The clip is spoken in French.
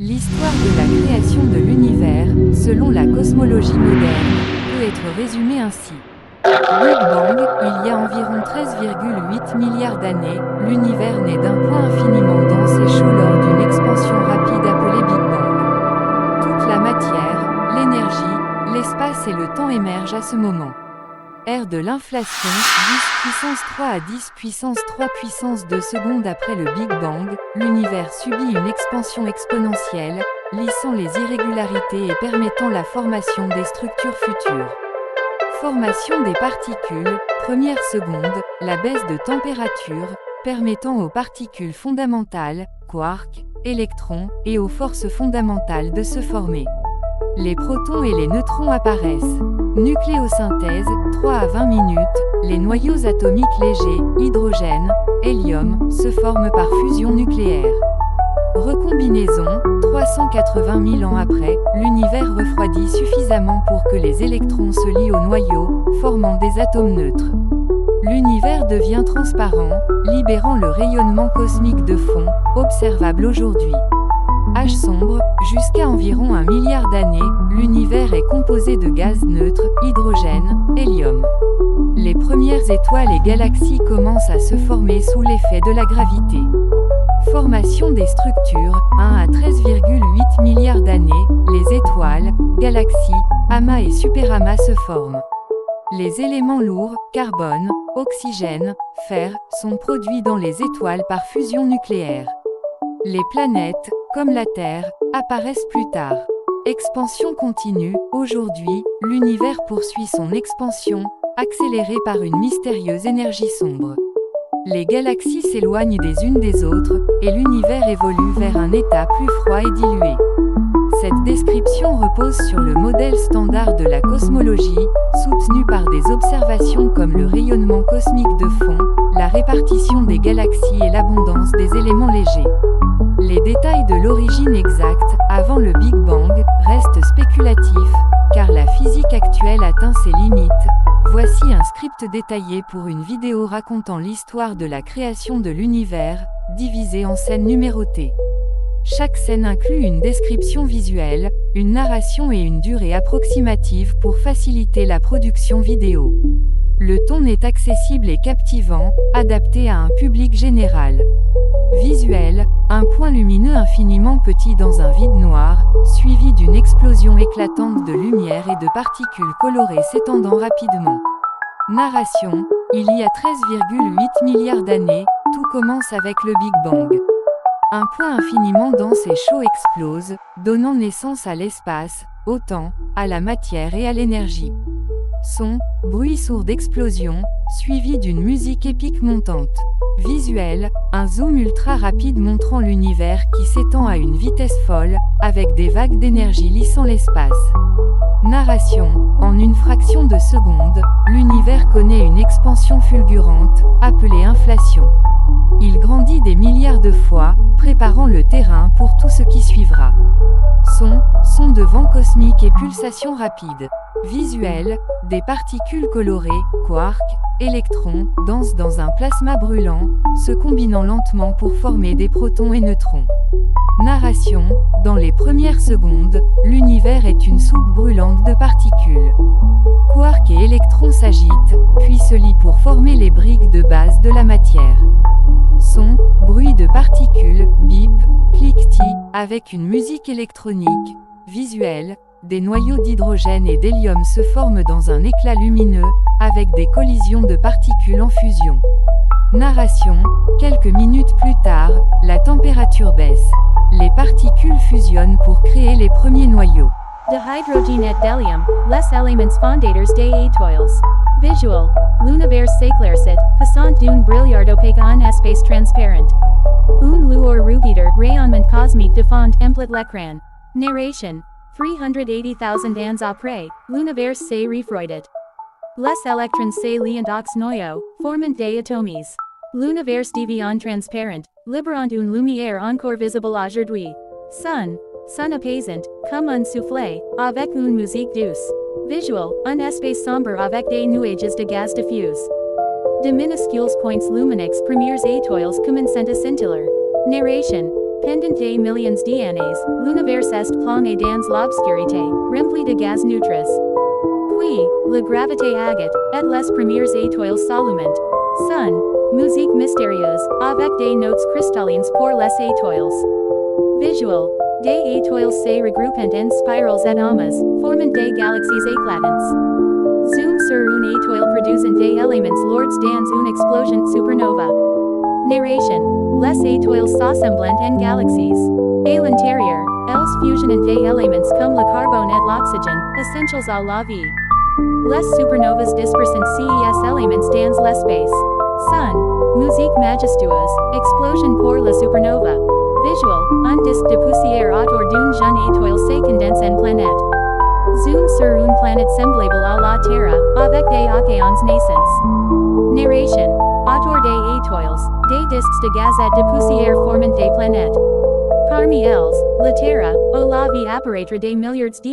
L'histoire de la création de l'univers, selon la cosmologie moderne, peut être résumée ainsi. Big Bang, il y a environ 13,8 milliards d'années, l'univers naît d'un point infiniment dense et chaud lors d'une expansion rapide appelée Big Bang. Toute la matière, l'énergie, l'espace et le temps émergent à ce moment. Ère de l'inflation, 10 puissance 3 à 10 puissance 3 puissance 2 secondes après le Big Bang, l'univers subit une expansion exponentielle, lissant les irrégularités et permettant la formation des structures futures. Formation des particules, première seconde, la baisse de température, permettant aux particules fondamentales, quarks, électrons, et aux forces fondamentales de se former. Les protons et les neutrons apparaissent. Nucléosynthèse, 3 à 20 minutes, les noyaux atomiques légers, hydrogène, hélium, se forment par fusion nucléaire. Recombinaison, 380 000 ans après, l'univers refroidit suffisamment pour que les électrons se lient au noyau, formant des atomes neutres. L'univers devient transparent, libérant le rayonnement cosmique de fond, observable aujourd'hui. Âge sombre, jusqu'à environ 1 milliard d'années, l'univers est composé de gaz neutres, hydrogène, hélium. Les premières étoiles et galaxies commencent à se former sous l'effet de la gravité. Formation des structures, 1 à 13,8 milliards d'années, les étoiles, galaxies, amas et superamas se forment. Les éléments lourds, carbone, oxygène, fer, sont produits dans les étoiles par fusion nucléaire. Les planètes, comme la Terre, apparaissent plus tard. Expansion continue, aujourd'hui, l'univers poursuit son expansion, accélérée par une mystérieuse énergie sombre. Les galaxies s'éloignent des unes des autres, et l'univers évolue vers un état plus froid et dilué. Cette description repose sur le modèle standard de la cosmologie, soutenu par des observations comme le rayonnement cosmique de fond, la répartition des galaxies et l'abondance des éléments légers. Les détails de l'origine exacte, avant le Big Bang, restent spéculatifs, car la physique actuelle atteint ses limites. Voici un script détaillé pour une vidéo racontant l'histoire de la création de l'univers, divisée en scènes numérotées. Chaque scène inclut une description visuelle, une narration et une durée approximative pour faciliter la production vidéo. Le ton est accessible et captivant, adapté à un public général. Visuel, un point lumineux infiniment petit dans un vide noir, suivi d'une explosion éclatante de lumière et de particules colorées s'étendant rapidement. Narration, il y a 13,8 milliards d'années, tout commence avec le Big Bang. Un point infiniment dense et chaud explose, donnant naissance à l'espace, au temps, à la matière et à l'énergie. Son, bruit sourd d'explosion, suivi d'une musique épique montante. Visuel, un zoom ultra rapide montrant l'univers qui s'étend à une vitesse folle, avec des vagues d'énergie lissant l'espace. Narration, en une fraction de seconde, l'univers connaît une expansion fulgurante, appelée inflation. Il grandit des milliards de fois, préparant le terrain pour tout ce qui suivra. Son de vent cosmique et pulsation rapide. Visuel, des particules colorées, quarks, électrons, dansent dans un plasma brûlant, se combinant lentement pour former des protons et neutrons. Narration, dans les premières secondes, l'univers est une soupe brûlante de particules. Quarks et électrons s'agitent, puis se lient pour former les briques de base de la matière. Son, bruit de particules, bip, cliquetis, avec une musique électronique. Visuel, des noyaux d'hydrogène et d'hélium se forment dans un éclat lumineux, avec des collisions de particules en fusion. Narration, quelques minutes plus tard, la température baisse. Les particules fusionnent pour créer les premiers noyaux. Dihydrogenate delium, les elements fondateurs des étoiles. Visual, l'univers s'éclaircit, passant d'une brilliard opaque en espace transparent. Une lueur rougeâtre, rayonnement cosmique de fond emplit l'écran. Narration, 380,000 ans après, l'univers s'est refroidit. Les électrons se lient aux noyaux, formant des atomes. L'univers devient transparent, libérant une lumière encore visible aujourd'hui. Son apaisant, comme un soufflet, avec une musique douce. Visual, un espace sombre avec des nuages de gaz diffus. De minuscules points lumineux premières étoiles commencent à scintiller. Narration, Pendant des millions d'années, l'univers est plein dans l'obscurité, rempli de gaz neutris. Puis, la gravité agite, et les premières étoiles s'allument. Sun, musique mystérieuse, avec des notes cristallines pour les étoiles. Visual, des étoiles se regroupent en spirales et amas, formant des galaxies éclatantes. Zoom sur une étoile produisant des éléments lourds dans une explosion supernova. Narration, les étoiles s'assemblent en galaxies. À l'intérieur, elles fusionnent des éléments comme le carbone et l'oxygène, essentiels à la vie. Les supernovas dispersent ces éléments dans l'espace. Sun, musique majestueuse, explosion pour la supernova. Visual, un disque de poussière autour d'une jeune étoile se condense en planète. Zoom sur une planète semblable à la Terre, avec des océans naissants. Narration, autour des étoiles, des disques de gaz et de poussière forment des planètes. Parmi elles, la Terre, où la vie apparaîtra des milliards d'années.